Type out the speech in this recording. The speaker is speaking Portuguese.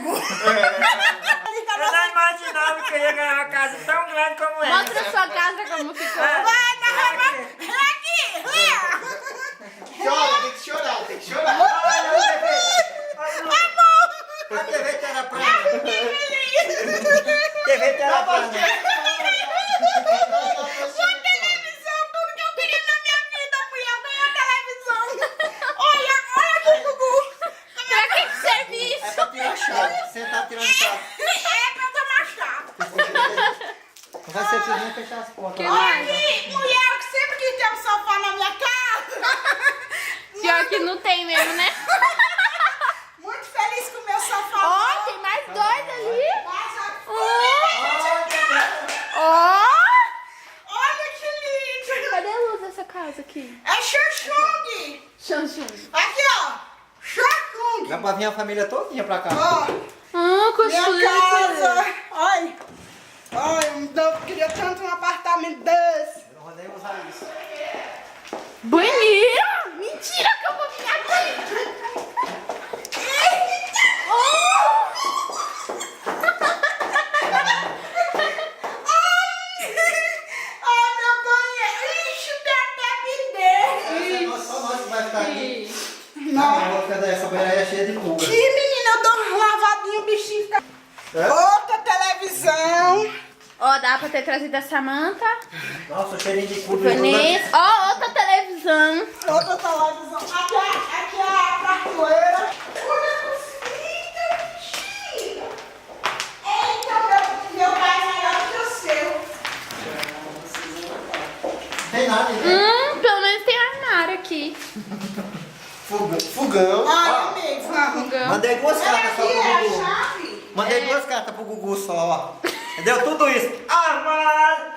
Gugu? Eu não imaginava que eu ia ganhar uma casa tão grande como essa. Mostra sua casa como ficou. Vai, narrar aqui! Chora, tem que chorar, tem que chorar. A TV era plana. TV era plana. Televisão, tudo que eu queria na minha vida, mulher, ganhar televisão. Olha aqui, Gugu. Pra que serve É isso? pra tirar chave, sentar tirando chave. É pra tomar chá. Vai ser preciso fechar as portas. Que Olha mais? aqui, mulher, que sempre quis ter um sofá na minha casa. Pior que não tem mesmo, né? Muito feliz com o meu sofá. Ó, tem mais dois ali. Ó. Olha que lindo. Cadê a luz dessa casa aqui? É Xuxung. Xanxun. Aqui, ó. Xuxung. Dá pra vir a família todinha pra cá. Ó, Com minha casa. Olha. Olha, eu queria tanto um apartamento desse. Eu não vou nem usar isso. Bonito! Mentira que eu vou vir aqui! Ai, meu banheiro. Ixi, tem até bidê. Só nós que vai ficar aqui. Não. Essa banheira é cheia de pulga. Que menina, eu dou uma lavadinha, o bichinho fica... Outra televisão. Ó, dá pra ter trazido a Samanta. Nossa, cheirinho de pulga. Vanessa. Ó, outra televisão. Outra televisão. Aqui é a prateleira. Olha a bichinho. Eita, meu pai é melhor que o seu. Tem nada, né? Pelo menos tem armário aqui. Fogão. Ai, Ó, amei, vamos. mandei duas cartas só Aqui pro é a Gugu. chave. Mandei duas cartas pro Gugu só, ó. Deu tudo isso. Armário,